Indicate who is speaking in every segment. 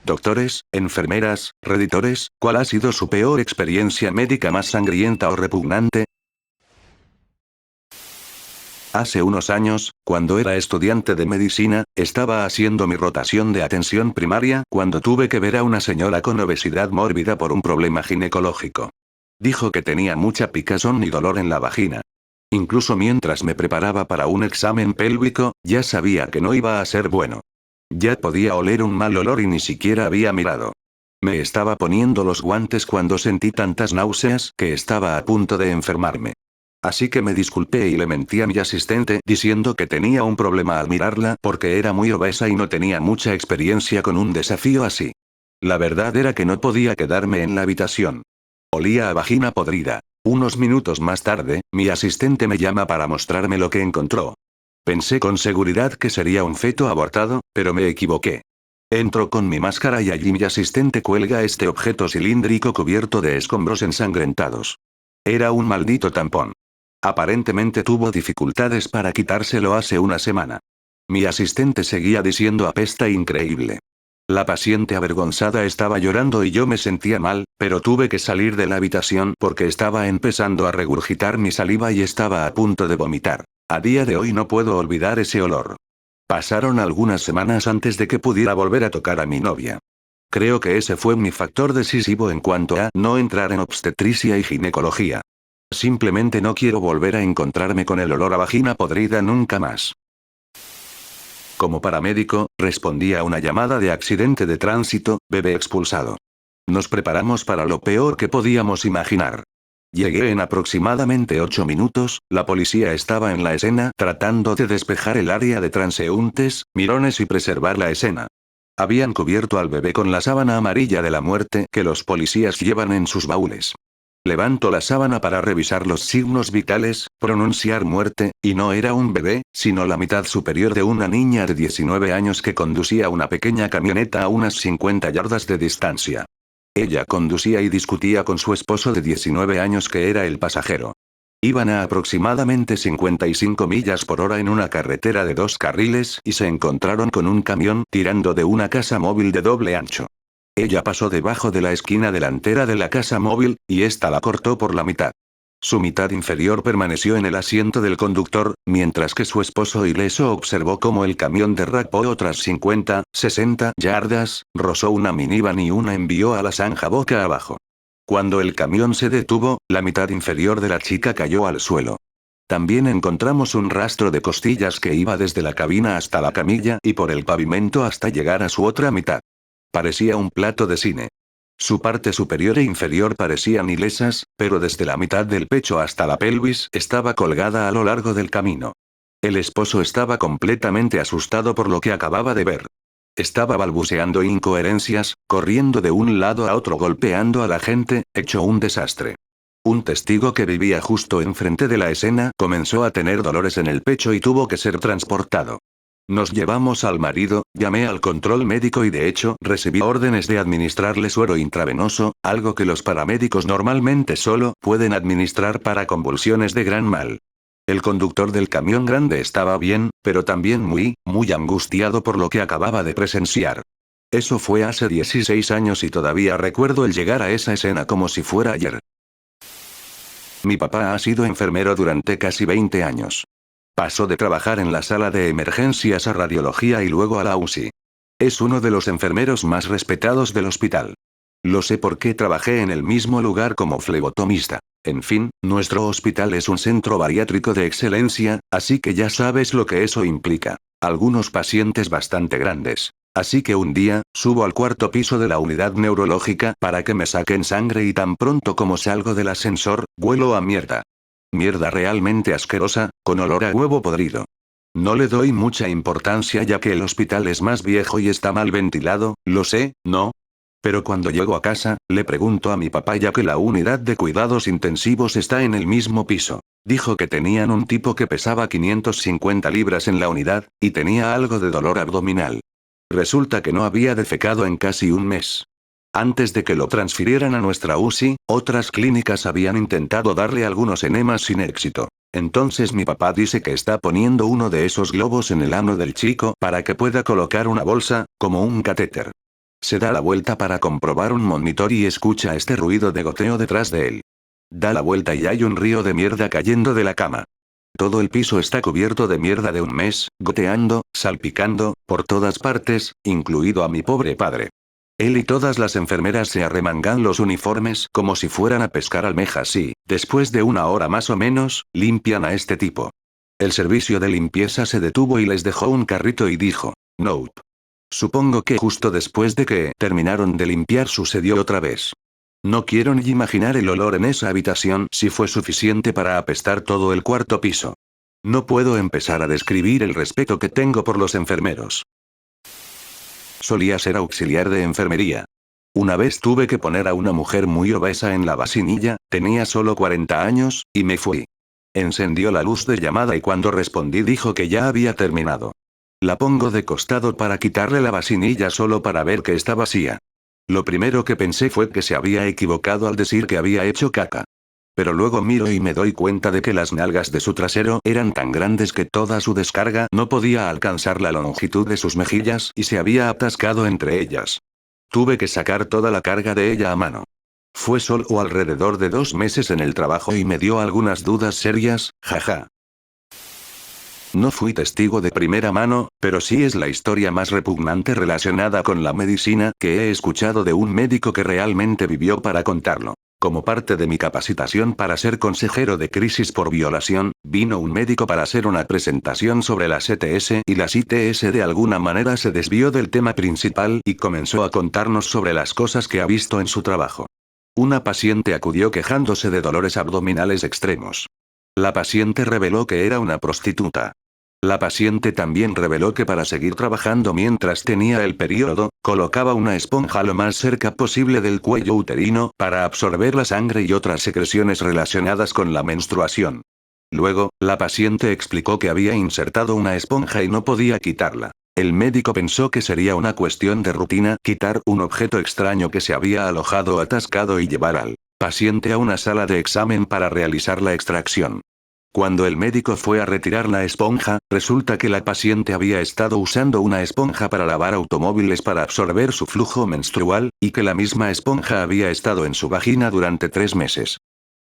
Speaker 1: Doctores, enfermeras, reditores, ¿cuál ha sido su peor experiencia médica más sangrienta o repugnante? Hace unos años, cuando era estudiante de medicina, estaba haciendo mi rotación de atención primaria cuando tuve que ver a una señora con obesidad mórbida por un problema ginecológico. Dijo que tenía mucha picazón y dolor en la vagina. Incluso mientras me preparaba para un examen pélvico, ya sabía que no iba a ser bueno. Ya podía oler un mal olor y ni siquiera había mirado. Me estaba poniendo los guantes cuando sentí tantas náuseas que estaba a punto de enfermarme. Así que me disculpé y le mentí a mi asistente diciendo que tenía un problema al mirarla porque era muy obesa y no tenía mucha experiencia con un desafío así. La verdad era que no podía quedarme en la habitación. Olía a vagina podrida. Unos minutos más tarde, mi asistente me llama para mostrarme lo que encontró. Pensé con seguridad que sería un feto abortado, pero me equivoqué. Entro con mi máscara y allí mi asistente cuelga este objeto cilíndrico cubierto de escombros ensangrentados. Era un maldito tampón. Aparentemente tuvo dificultades para quitárselo hace una semana. Mi asistente seguía diciendo apesta increíble. La paciente avergonzada estaba llorando y yo me sentía mal, pero tuve que salir de la habitación porque estaba empezando a regurgitar mi saliva y estaba a punto de vomitar. A día de hoy no puedo olvidar ese olor. Pasaron algunas semanas antes de que pudiera volver a tocar a mi novia. Creo que ese fue mi factor decisivo en cuanto a no entrar en obstetricia y ginecología. Simplemente no quiero volver a encontrarme con el olor a vagina podrida nunca más. Como paramédico, respondí a una llamada de accidente de tránsito, bebé expulsado. Nos preparamos para lo peor que podíamos imaginar. Llegué en aproximadamente 8 minutos, la policía estaba en la escena tratando de despejar el área de transeúntes, mirones y preservar la escena. Habían cubierto al bebé con la sábana amarilla de la muerte que los policías llevan en sus baúles. Levanto la sábana para revisar los signos vitales, pronunciar muerte, y no era un bebé, sino la mitad superior de una niña de 19 años que conducía una pequeña camioneta a unas 50 yardas de distancia. Ella conducía y discutía con su esposo de 19 años que era el pasajero. Iban a aproximadamente 55 millas por hora en una carretera de 2 carriles y se encontraron con un camión tirando de una casa móvil de doble ancho. Ella pasó debajo de la esquina delantera de la casa móvil, y ésta la cortó por la mitad. Su mitad inferior permaneció en el asiento del conductor, mientras que su esposo ileso observó cómo el camión derrapó otras 50, 60 yardas, rozó una minivan y una envió a la zanja boca abajo. Cuando el camión se detuvo, la mitad inferior de la chica cayó al suelo. También encontramos un rastro de costillas que iba desde la cabina hasta la camilla y por el pavimento hasta llegar a su otra mitad. Parecía un plato de cine. Su parte superior e inferior parecían ilesas, pero desde la mitad del pecho hasta la pelvis estaba colgada a lo largo del camino. El esposo estaba completamente asustado por lo que acababa de ver. Estaba balbuceando incoherencias, corriendo de un lado a otro golpeando a la gente, hecho un desastre. Un testigo que vivía justo enfrente de la escena comenzó a tener dolores en el pecho y tuvo que ser transportado. Nos llevamos al marido, llamé al control médico y de hecho recibí órdenes de administrarle suero intravenoso, algo que los paramédicos normalmente solo pueden administrar para convulsiones de gran mal. El conductor del camión grande estaba bien, pero también muy angustiado por lo que acababa de presenciar. Eso fue hace 16 años y todavía recuerdo el llegar a esa escena como si fuera ayer. Mi papá ha sido enfermero durante casi 20 años. Pasó de trabajar en la sala de emergencias a radiología y luego a la UCI. Es uno de los enfermeros más respetados del hospital. Lo sé porque trabajé en el mismo lugar como flebotomista. En fin, nuestro hospital es un centro bariátrico de excelencia, así que ya sabes lo que eso implica. Algunos pacientes bastante grandes. Así que un día, subo al cuarto piso de la unidad neurológica para que me saquen sangre y tan pronto como salgo del ascensor, huelo a mierda. Mierda realmente asquerosa, con olor a huevo podrido. No le doy mucha importancia ya que el hospital es más viejo y está mal ventilado, lo sé, ¿no? Pero cuando llego a casa, le pregunto a mi papá ya que la unidad de cuidados intensivos está en el mismo piso. Dijo que tenían un tipo que pesaba 550 libras en la unidad, y tenía algo de dolor abdominal. Resulta que no había defecado en casi un mes. Antes de que lo transfirieran a nuestra UCI, otras clínicas habían intentado darle algunos enemas sin éxito. Entonces mi papá dice que está poniendo uno de esos globos en el ano del chico para que pueda colocar una bolsa, como un catéter. Se da la vuelta para comprobar un monitor y escucha este ruido de goteo detrás de él. Da la vuelta y hay un río de mierda cayendo de la cama. Todo el piso está cubierto de mierda de un mes, goteando, salpicando, por todas partes, incluido a mi pobre padre. Él y todas las enfermeras se arremangan los uniformes como si fueran a pescar almejas y, después de una hora más o menos, limpian a este tipo. El servicio de limpieza se detuvo y les dejó un carrito y dijo, "Nope". Supongo que justo después de que terminaron de limpiar sucedió otra vez. No quiero ni imaginar el olor en esa habitación si fue suficiente para apestar todo el cuarto piso. No puedo empezar a describir el respeto que tengo por los enfermeros. Solía ser auxiliar de enfermería. Una vez tuve que poner a una mujer muy obesa en la vacinilla, tenía solo 40 años, y me fui. Encendió la luz de llamada y cuando respondí dijo que ya había terminado. La pongo de costado para quitarle la vacinilla solo para ver que está vacía. Lo primero que pensé fue que se había equivocado al decir que había hecho caca. Pero luego miro y me doy cuenta de que las nalgas de su trasero eran tan grandes que toda su descarga no podía alcanzar la longitud de sus mejillas y se había atascado entre ellas. Tuve que sacar toda la carga de ella a mano. Fue solo alrededor de 2 meses en el trabajo y me dio algunas dudas serias, jaja. No fui testigo de primera mano, pero sí es la historia más repugnante relacionada con la medicina que he escuchado de un médico que realmente vivió para contarlo. Como parte de mi capacitación para ser consejero de crisis por violación, vino un médico para hacer una presentación sobre las ETS y las ITS de alguna manera se desvió del tema principal y comenzó a contarnos sobre las cosas que ha visto en su trabajo. Una paciente acudió quejándose de dolores abdominales extremos. La paciente reveló que era una prostituta. La paciente también reveló que para seguir trabajando mientras tenía el periodo, colocaba una esponja lo más cerca posible del cuello uterino para absorber la sangre y otras secreciones relacionadas con la menstruación. Luego, la paciente explicó que había insertado una esponja y no podía quitarla. El médico pensó que sería una cuestión de rutina quitar un objeto extraño que se había alojado atascado y llevar al paciente a una sala de examen para realizar la extracción. Cuando el médico fue a retirar la esponja, resulta que la paciente había estado usando una esponja para lavar automóviles para absorber su flujo menstrual, y que la misma esponja había estado en su vagina durante 3 meses.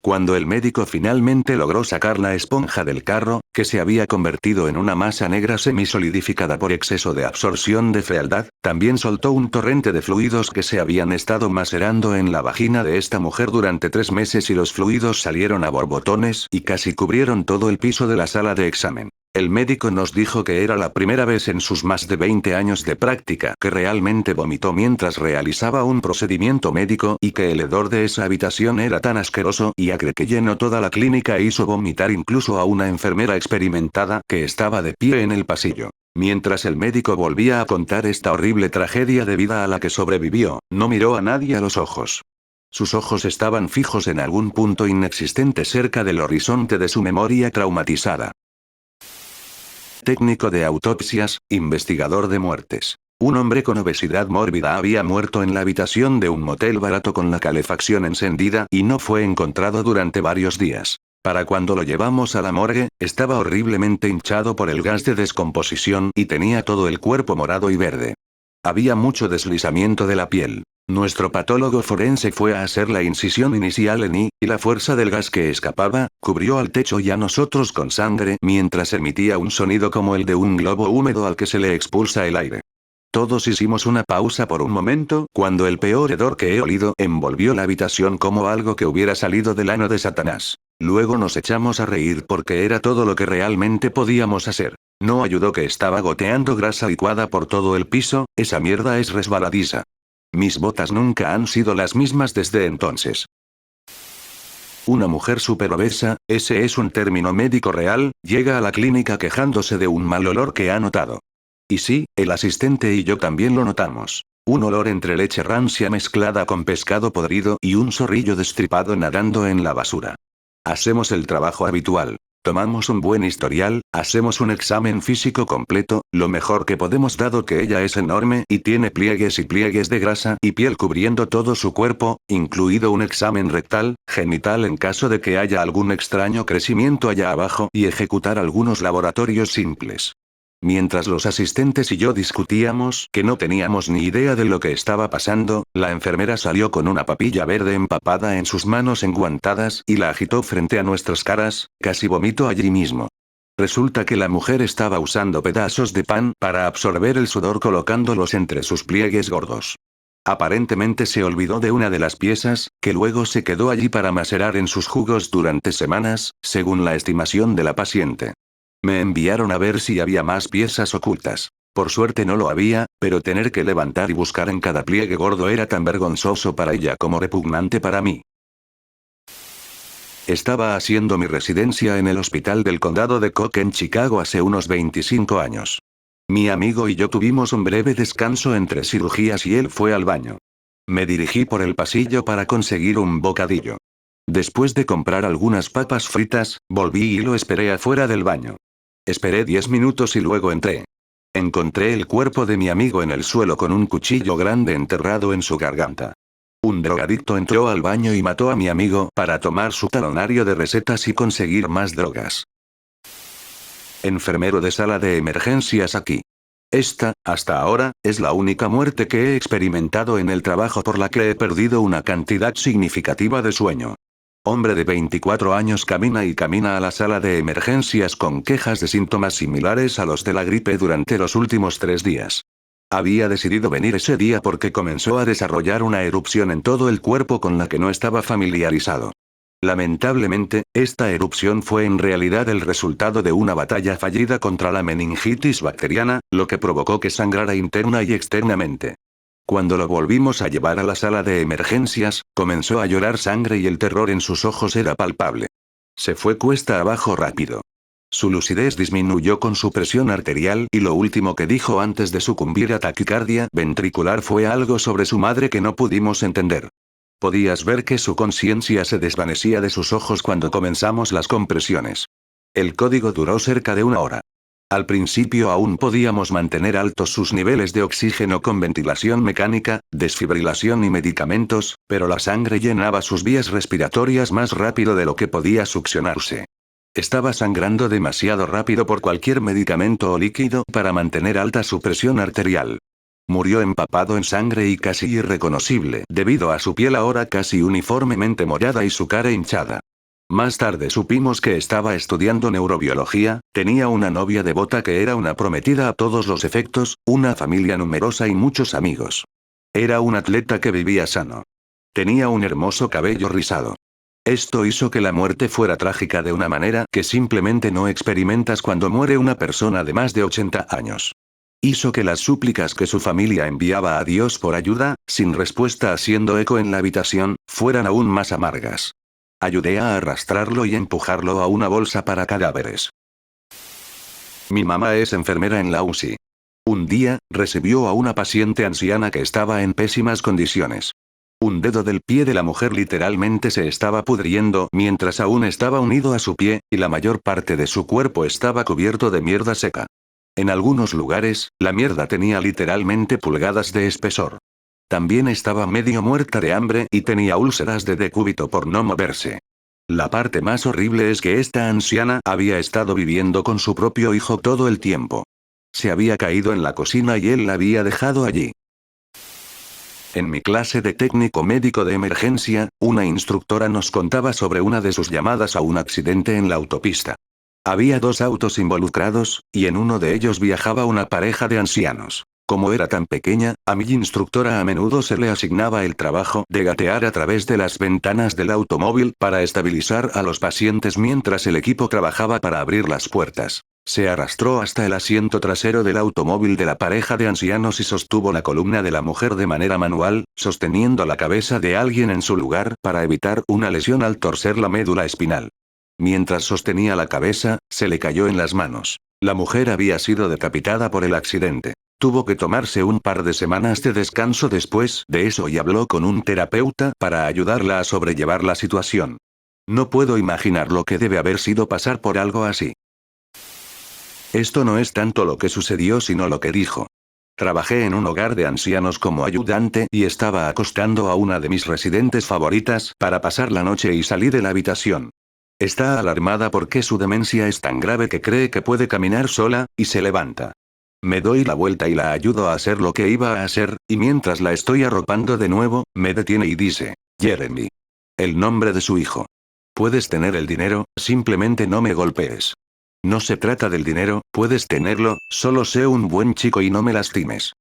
Speaker 1: Cuando el médico finalmente logró sacar la esponja del carro, que se había convertido en una masa negra semisolidificada por exceso de absorción de fealdad, también soltó un torrente de fluidos que se habían estado macerando en la vagina de esta mujer durante 3 meses y los fluidos salieron a borbotones y casi cubrieron todo el piso de la sala de examen. El médico nos dijo que era la primera vez en sus más de 20 años de práctica que realmente vomitó mientras realizaba un procedimiento médico y que el hedor de esa habitación era tan asqueroso y acre que llenó toda la clínica e hizo vomitar incluso a una enfermera experimentada que estaba de pie en el pasillo. Mientras el médico volvía a contar esta horrible tragedia de vida a la que sobrevivió, no miró a nadie a los ojos. Sus ojos estaban fijos en algún punto inexistente cerca del horizonte de su memoria traumatizada. Técnico de autopsias, investigador de muertes. Un hombre con obesidad mórbida había muerto en la habitación de un motel barato con la calefacción encendida y no fue encontrado durante varios días. Para cuando lo llevamos a la morgue, estaba horriblemente hinchado por el gas de descomposición y tenía todo el cuerpo morado y verde. Había mucho deslizamiento de la piel. Nuestro patólogo forense fue a hacer la incisión inicial en y la fuerza del gas que escapaba, cubrió al techo y a nosotros con sangre mientras emitía un sonido como el de un globo húmedo al que se le expulsa el aire. Todos hicimos una pausa por un momento cuando el peor hedor que he olido envolvió la habitación como algo que hubiera salido del ano de Satanás. Luego nos echamos a reír porque era todo lo que realmente podíamos hacer. No ayudó que estaba goteando grasa licuada por todo el piso, esa mierda es resbaladiza. Mis botas nunca han sido las mismas desde entonces. Una mujer superobesa, ese es un término médico real, llega a la clínica quejándose de un mal olor que ha notado. Y sí, el asistente y yo también lo notamos. Un olor entre leche rancia mezclada con pescado podrido y un zorrillo destripado nadando en la basura. Hacemos el trabajo habitual. Tomamos un buen historial, hacemos un examen físico completo, lo mejor que podemos dado que ella es enorme y tiene pliegues y pliegues de grasa y piel cubriendo todo su cuerpo, incluido un examen rectal, genital en caso de que haya algún extraño crecimiento allá abajo y ejecutar algunos laboratorios simples. Mientras los asistentes y yo discutíamos que no teníamos ni idea de lo que estaba pasando, la enfermera salió con una papilla verde empapada en sus manos enguantadas y la agitó frente a nuestras caras, casi vomitó allí mismo. Resulta que la mujer estaba usando pedazos de pan para absorber el sudor colocándolos entre sus pliegues gordos. Aparentemente se olvidó de una de las piezas, que luego se quedó allí para macerar en sus jugos durante semanas, según la estimación de la paciente. Me enviaron a ver si había más piezas ocultas. Por suerte no lo había, pero tener que levantar y buscar en cada pliegue gordo era tan vergonzoso para ella como repugnante para mí. Estaba haciendo mi residencia en el hospital del condado de Cook en Chicago hace unos 25 años. Mi amigo y yo tuvimos un breve descanso entre cirugías y él fue al baño. Me dirigí por el pasillo para conseguir un bocadillo. Después de comprar algunas papas fritas, volví y lo esperé afuera del baño. Esperé 10 minutos y luego entré. Encontré el cuerpo de mi amigo en el suelo con un cuchillo grande enterrado en su garganta. Un drogadicto entró al baño y mató a mi amigo para tomar su talonario de recetas y conseguir más drogas. Enfermero de sala de emergencias aquí. Esta, hasta ahora, es la única muerte que he experimentado en el trabajo por la que he perdido una cantidad significativa de sueño. Hombre de 24 años camina a la sala de emergencias con quejas de síntomas similares a los de la gripe durante los últimos 3 días. Había decidido venir ese día porque comenzó a desarrollar una erupción en todo el cuerpo con la que no estaba familiarizado. Lamentablemente, esta erupción fue en realidad el resultado de una batalla fallida contra la meningitis bacteriana, lo que provocó que sangrara interna y externamente. Cuando lo volvimos a llevar a la sala de emergencias, comenzó a llorar sangre y el terror en sus ojos era palpable. Se fue cuesta abajo rápido. Su lucidez disminuyó con su presión arterial y lo último que dijo antes de sucumbir a taquicardia ventricular fue algo sobre su madre que no pudimos entender. Podías ver que su conciencia se desvanecía de sus ojos cuando comenzamos las compresiones. El código duró cerca de 1 hora. Al principio aún podíamos mantener altos sus niveles de oxígeno con ventilación mecánica, desfibrilación y medicamentos, pero la sangre llenaba sus vías respiratorias más rápido de lo que podía succionarse. Estaba sangrando demasiado rápido por cualquier medicamento o líquido para mantener alta su presión arterial. Murió empapado en sangre y casi irreconocible debido a su piel ahora casi uniformemente morada y su cara hinchada. Más tarde supimos que estaba estudiando neurobiología, tenía una novia devota que era una prometida a todos los efectos, una familia numerosa y muchos amigos. Era un atleta que vivía sano. Tenía un hermoso cabello rizado. Esto hizo que la muerte fuera trágica de una manera que simplemente no experimentas cuando muere una persona de más de 80 años. Hizo que las súplicas que su familia enviaba a Dios por ayuda, sin respuesta haciendo eco en la habitación, fueran aún más amargas. Ayudé a arrastrarlo y empujarlo a una bolsa para cadáveres. Mi mamá es enfermera en la UCI. Un día, recibió a una paciente anciana que estaba en pésimas condiciones. Un dedo del pie de la mujer literalmente se estaba pudriendo mientras aún estaba unido a su pie, y la mayor parte de su cuerpo estaba cubierto de mierda seca. En algunos lugares, la mierda tenía literalmente pulgadas de espesor. También estaba medio muerta de hambre y tenía úlceras de decúbito por no moverse. La parte más horrible es que esta anciana había estado viviendo con su propio hijo todo el tiempo. Se había caído en la cocina y él la había dejado allí. En mi clase de técnico médico de emergencia, una instructora nos contaba sobre una de sus llamadas a un accidente en la autopista. Había 2 autos involucrados, y en uno de ellos viajaba una pareja de ancianos. Como era tan pequeña, a mi instructora a menudo se le asignaba el trabajo de gatear a través de las ventanas del automóvil para estabilizar a los pacientes mientras el equipo trabajaba para abrir las puertas. Se arrastró hasta el asiento trasero del automóvil de la pareja de ancianos y sostuvo la columna de la mujer de manera manual, sosteniendo la cabeza de alguien en su lugar para evitar una lesión al torcer la médula espinal. Mientras sostenía la cabeza, se le cayó en las manos. La mujer había sido decapitada por el accidente. Tuvo que tomarse un par de semanas de descanso después de eso y habló con un terapeuta para ayudarla a sobrellevar la situación. No puedo imaginar lo que debe haber sido pasar por algo así. Esto no es tanto lo que sucedió sino lo que dijo. Trabajé en un hogar de ancianos como ayudante y estaba acostando a una de mis residentes favoritas para pasar la noche y salí de la habitación. Está alarmada porque su demencia es tan grave que cree que puede caminar sola, y se levanta. Me doy la vuelta y la ayudo a hacer lo que iba a hacer, y mientras la estoy arropando de nuevo, me detiene y dice, Jeremy. El nombre de su hijo. Puedes tener el dinero, simplemente no me golpees. No se trata del dinero, puedes tenerlo, solo sé un buen chico y no me lastimes.